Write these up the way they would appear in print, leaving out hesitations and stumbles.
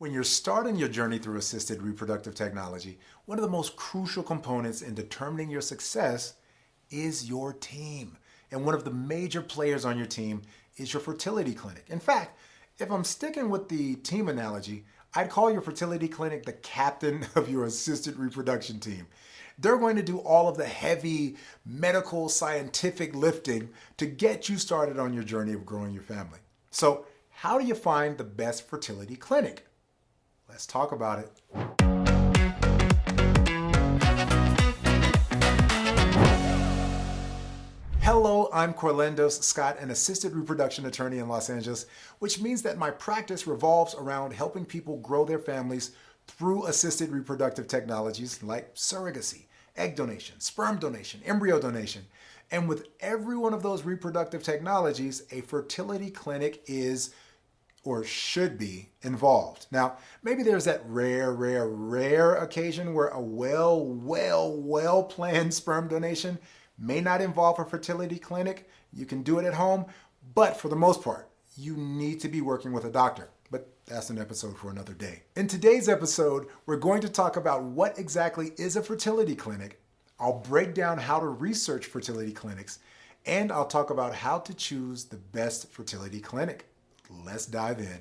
When you're starting your journey through assisted reproductive technology, one of the most crucial components in determining your success is your team. And one of the major players on your team is your fertility clinic. In fact, if I'm sticking with the team analogy, I'd call your fertility clinic the captain of your assisted reproduction team. They're going to do all of the heavy medical, scientific lifting to get you started on your journey of growing your family. So, how do you find the best fertility clinic? Let's talk about it. Hello, I'm Corlandos Scott, an assisted reproduction attorney in Los Angeles, which means that my practice revolves around helping people grow their families through assisted reproductive technologies like surrogacy, egg donation, sperm donation, embryo donation. And with every one of those reproductive technologies, a fertility clinic is or should be involved. Now, maybe there's that rare occasion where a well-planned sperm donation may not involve a fertility clinic. You can do it at home, but for the most part, you need to be working with a doctor. But that's an episode for another day. In today's episode, we're going to talk about what exactly is a fertility clinic. I'll break down how to research fertility clinics, and I'll talk about how to choose the best fertility clinic. Let's dive in.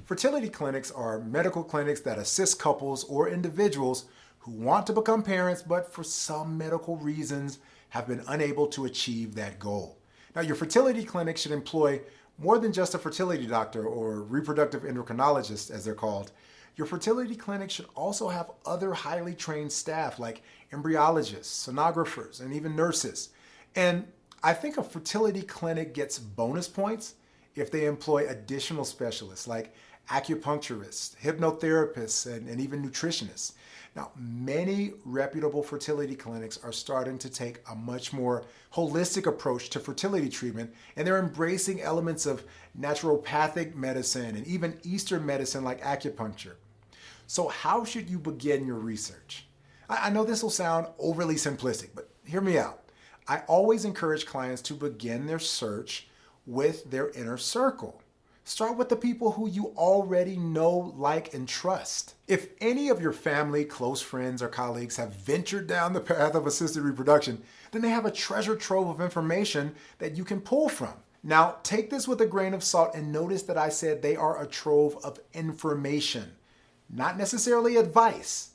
Fertility clinics are medical clinics that assist couples or individuals who want to become parents, but for some medical reasons have been unable to achieve that goal. Now, your fertility clinic should employ more than just a fertility doctor or reproductive endocrinologist, as they're called. Your fertility clinic should also have other highly trained staff like embryologists, sonographers, and even nurses. And I think a fertility clinic gets bonus points if they employ additional specialists like acupuncturists, hypnotherapists, and even nutritionists. Now, many reputable fertility clinics are starting to take a much more holistic approach to fertility treatment, and they're embracing elements of naturopathic medicine and even Eastern medicine like acupuncture. So how should you begin your research? I know this will sound overly simplistic, but hear me out. I always encourage clients to begin their search with their inner circle. Start with the people who you already know, like, and trust. If any of your family, close friends, or colleagues have ventured down the path of assisted reproduction, then they have a treasure trove of information that you can pull from. Now, take this with a grain of salt and notice that I said they are a trove of information, not necessarily advice.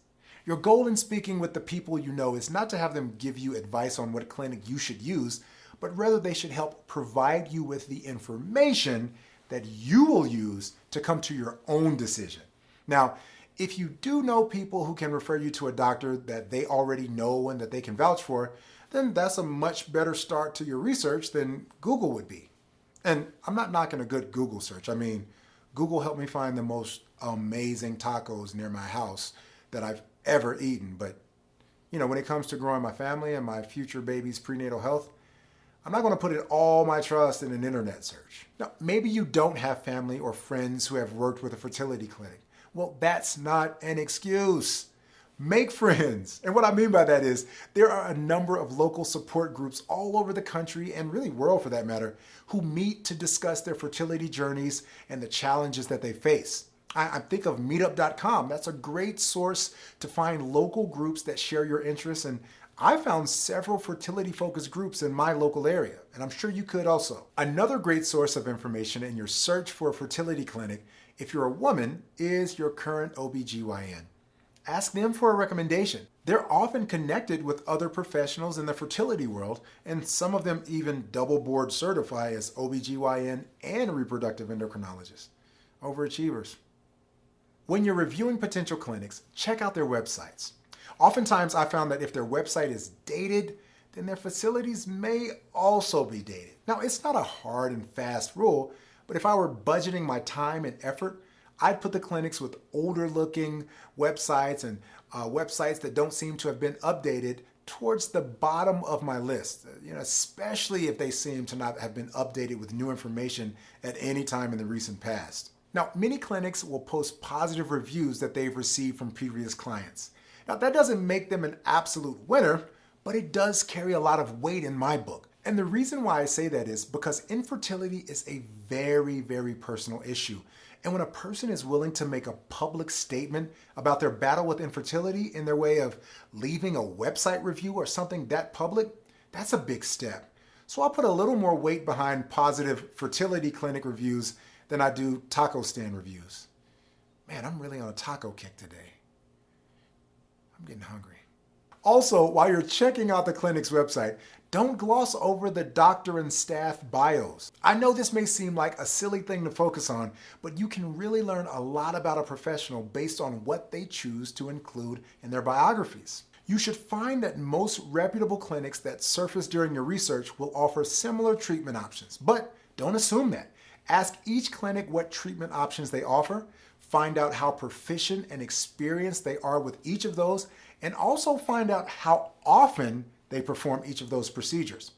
Your goal in speaking with the people you know is not to have them give you advice on what clinic you should use, but rather they should help provide you with the information that you will use to come to your own decision. Now, if you do know people who can refer you to a doctor that they already know and that they can vouch for, then that's a much better start to your research than Google would be. And I'm not knocking a good Google search. I mean, Google helped me find the most amazing tacos near my house that I've ever eaten. But, when it comes to growing my family and my future baby's prenatal health, I'm not going to put all my trust in an internet search. Now, maybe you don't have family or friends who have worked with a fertility clinic. Well, that's not an excuse. Make friends. And what I mean by that is there are a number of local support groups all over the country and really world for that matter who meet to discuss their fertility journeys and the challenges that they face. I think of meetup.com. That's a great source to find local groups that share your interests, and I found several fertility-focused groups in my local area, and I'm sure you could also. Another great source of information in your search for a fertility clinic, if you're a woman, is your current OBGYN. Ask them for a recommendation. They're often connected with other professionals in the fertility world, and some of them even double board certify as OBGYN and reproductive endocrinologists. Overachievers. When you're reviewing potential clinics, check out their websites. Oftentimes, I found that if their website is dated, then their facilities may also be dated. Now, it's not a hard and fast rule, but if I were budgeting my time and effort, I'd put the clinics with older looking websites and websites that don't seem to have been updated towards the bottom of my list, especially if they seem to not have been updated with new information at any time in the recent past. Now, many clinics will post positive reviews that they've received from previous clients. Now, that doesn't make them an absolute winner, but it does carry a lot of weight in my book. And the reason why I say that is because infertility is a very, very personal issue. And when a person is willing to make a public statement about their battle with infertility in their way of leaving a website review or something that public, that's a big step. So I'll put a little more weight behind positive fertility clinic reviews than I do taco stand reviews. Man, I'm really on a taco kick today. I'm getting hungry. Also, while you're checking out the clinic's website, don't gloss over the doctor and staff bios. I know this may seem like a silly thing to focus on, but you can really learn a lot about a professional based on what they choose to include in their biographies. You should find that most reputable clinics that surface during your research will offer similar treatment options, but don't assume that. Ask each clinic what treatment options they offer, find out how proficient and experienced they are with each of those, and also find out how often they perform each of those procedures.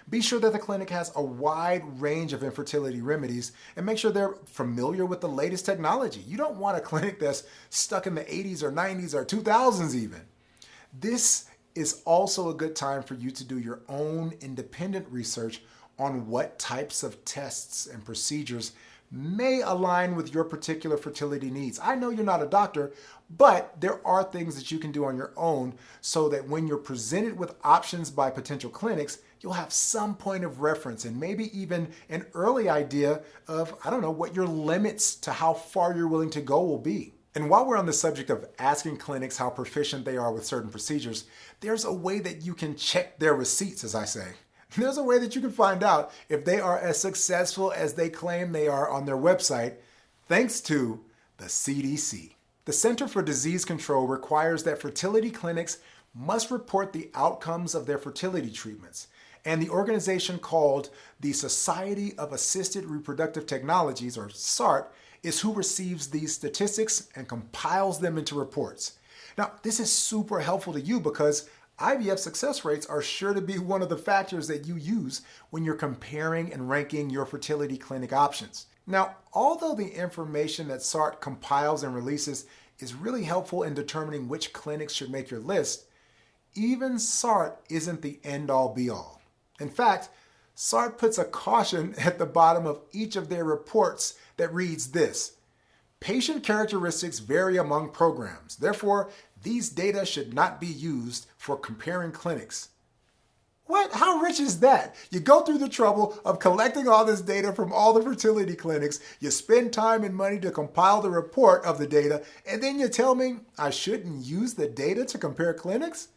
Be sure that the clinic has a wide range of infertility remedies and make sure they're familiar with the latest technology. You don't want a clinic that's stuck in the 80s or 90s or 2000s even. This is also a good time for you to do your own independent research on what types of tests and procedures may align with your particular fertility needs. I know you're not a doctor, but there are things that you can do on your own so that when you're presented with options by potential clinics, you'll have some point of reference and maybe even an early idea of, what your limits to how far you're willing to go will be. And while we're on the subject of asking clinics how proficient they are with certain procedures, there's a way that you can check their receipts, as I say. There's a way that you can find out if they are as successful as they claim they are on their website, thanks to the CDC. The Center for Disease Control requires that fertility clinics must report the outcomes of their fertility treatments. And the organization called the Society of Assisted Reproductive Technologies, or SART, is who receives these statistics and compiles them into reports. Now, this is super helpful to you because IVF success rates are sure to be one of the factors that you use when you're comparing and ranking your fertility clinic options. Now, although the information that SART compiles and releases is really helpful in determining which clinics should make your list, even SART isn't the end-all be-all. In fact, SART puts a caution at the bottom of each of their reports that reads this: patient characteristics vary among programs. Therefore, these data should not be used for comparing clinics. What? How rich is that? You go through the trouble of collecting all this data from all the fertility clinics, you spend time and money to compile the report of the data, and then you tell me I shouldn't use the data to compare clinics?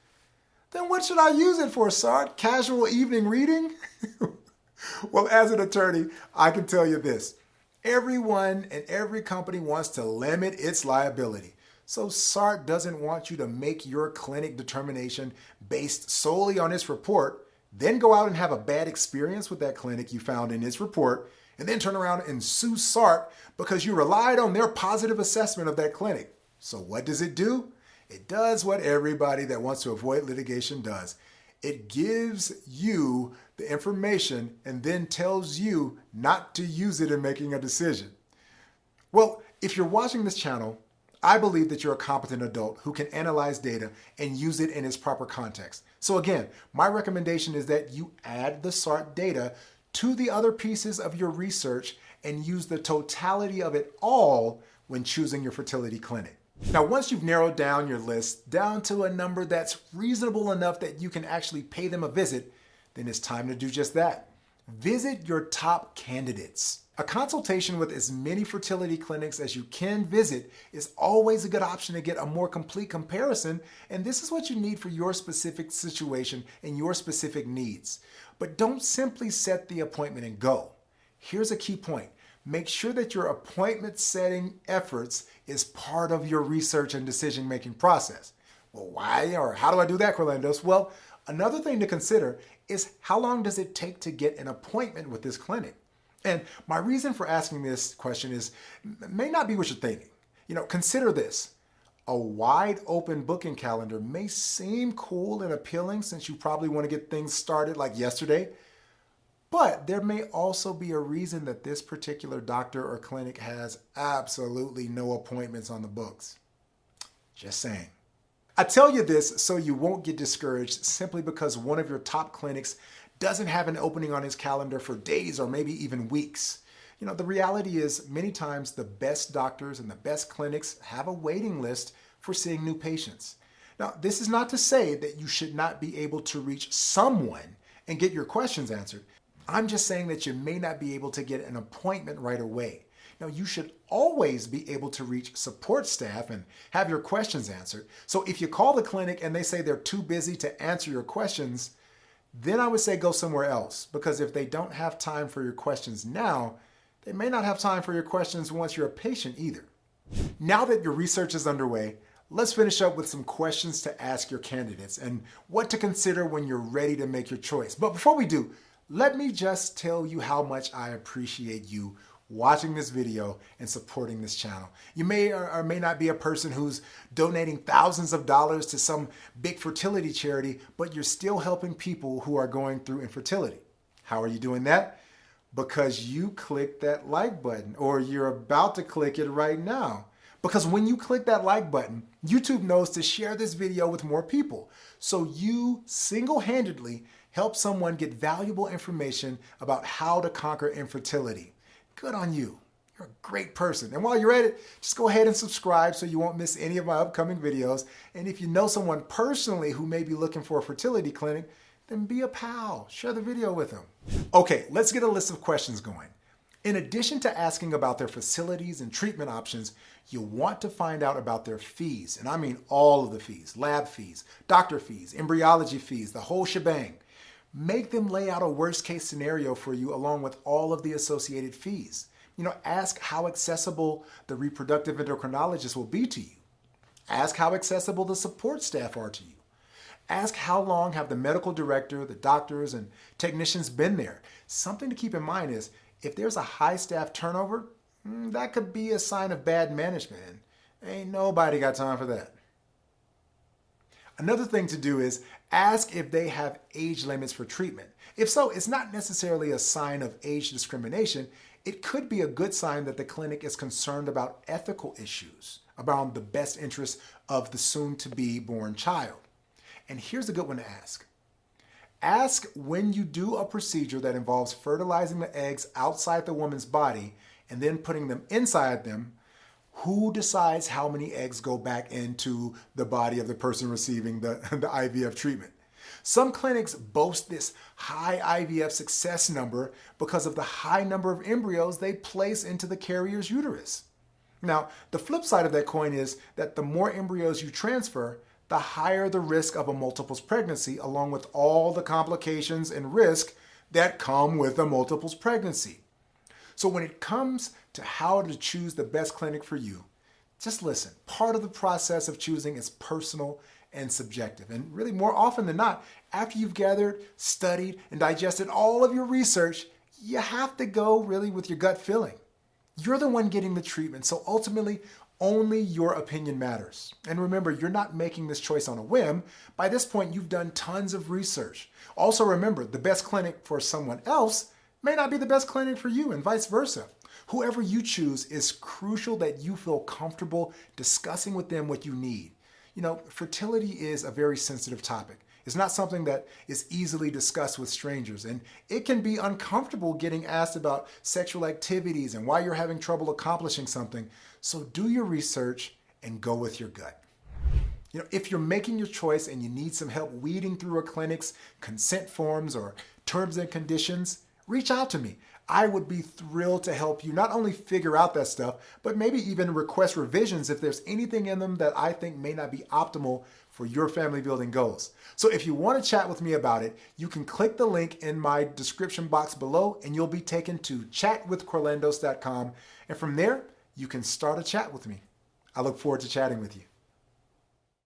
Then what should I use it for, SART? Casual evening reading? Well, as an attorney, I can tell you this. Everyone and every company wants to limit its liability. So SART doesn't want you to make your clinic determination based solely on its report, then go out and have a bad experience with that clinic you found in its report, and then turn around and sue SART because you relied on their positive assessment of that clinic. So what does it do? It does what everybody that wants to avoid litigation does. It gives you the information and then tells you not to use it in making a decision. Well, if you're watching this channel, I believe that you're a competent adult who can analyze data and use it in its proper context. So again, my recommendation is that you add the SART data to the other pieces of your research and use the totality of it all when choosing your fertility clinic. Now, once you've narrowed down your list down to a number that's reasonable enough that you can actually pay them a visit, then it's time to do just that. Visit your top candidates. A consultation with as many fertility clinics as you can visit is always a good option to get a more complete comparison, and this is what you need for your specific situation and your specific needs. But don't simply set the appointment and go. Here's a key point. Make sure that your appointment setting efforts is part of your research and decision-making process. Well, why or how do I do that, Corlandos? Well, another thing to consider is how long does it take to get an appointment with this clinic? And my reason for asking this question may not be what you're thinking. Consider this. A wide open booking calendar may seem cool and appealing since you probably want to get things started like yesterday, but there may also be a reason that this particular doctor or clinic has absolutely no appointments on the books. Just saying. I tell you this so you won't get discouraged simply because one of your top clinics doesn't have an opening on his calendar for days or maybe even weeks. The reality is many times the best doctors and the best clinics have a waiting list for seeing new patients. Now, this is not to say that you should not be able to reach someone and get your questions answered. I'm just saying that you may not be able to get an appointment right away. Now, you should always be able to reach support staff and have your questions answered. So if you call the clinic and they say they're too busy to answer your questions, then I would say go somewhere else, because if they don't have time for your questions now, they may not have time for your questions once you're a patient either. Now that your research is underway, let's finish up with some questions to ask your candidates and what to consider when you're ready to make your choice. But before we do, let me just tell you how much I appreciate you watching this video and supporting this channel. You may or may not be a person who's donating thousands of dollars to some big fertility charity, but you're still helping people who are going through infertility. How are you doing that? Because you clicked that like button, or you're about to click it right now. Because when you click that like button, YouTube knows to share this video with more people. So you single-handedly help someone get valuable information about how to conquer infertility. Good on you. You're a great person. And while you're at it, just go ahead and subscribe so you won't miss any of my upcoming videos. And if you know someone personally who may be looking for a fertility clinic, then be a pal. Share the video with them. Okay, let's get a list of questions going. In addition to asking about their facilities and treatment options, you want to find out about their fees. And I mean all of the fees: lab fees, doctor fees, embryology fees, the whole shebang. Make them lay out a worst case scenario for you along with all of the associated fees. Ask how accessible the reproductive endocrinologist will be to you. Ask how accessible the support staff are to you. Ask how long have the medical director, the doctors, and technicians been there. Something to keep in mind is if there's a high staff turnover, that could be a sign of bad management. Ain't nobody got time for that. Another thing to do is ask if they have age limits for treatment. If so, it's not necessarily a sign of age discrimination. It could be a good sign that the clinic is concerned about ethical issues around the best interests of the soon-to-be born child. And here's a good one to ask. Ask when you do a procedure that involves fertilizing the eggs outside the woman's body and then putting them inside them, who decides how many eggs go back into the body of the person receiving the IVF treatment? Some clinics boast this high IVF success number because of the high number of embryos they place into the carrier's uterus. Now, the flip side of that coin is that the more embryos you transfer, the higher the risk of a multiples pregnancy, along with all the complications and risk that come with a multiples pregnancy. So when it comes to how to choose the best clinic for you, just listen. Part of the process of choosing is personal and subjective. And really, more often than not, after you've gathered, studied, and digested all of your research, you have to go really with your gut feeling. You're the one getting the treatment, so ultimately, only your opinion matters. And remember, you're not making this choice on a whim. By this point, you've done tons of research. Also remember, the best clinic for someone else may not be the best clinic for you, and vice versa. Whoever you choose, is crucial that you feel comfortable discussing with them what you need. Fertility is a very sensitive topic. It's not something that is easily discussed with strangers, and it can be uncomfortable getting asked about sexual activities and why you're having trouble accomplishing something. So do your research and go with your gut. If you're making your choice and you need some help weeding through a clinic's consent forms or terms and conditions, reach out to me. I would be thrilled to help you not only figure out that stuff, but maybe even request revisions if there's anything in them that I think may not be optimal for your family building goals. So if you want to chat with me about it, you can click the link in my description box below and you'll be taken to chatwithcorlandos.com. And from there, you can start a chat with me. I look forward to chatting with you.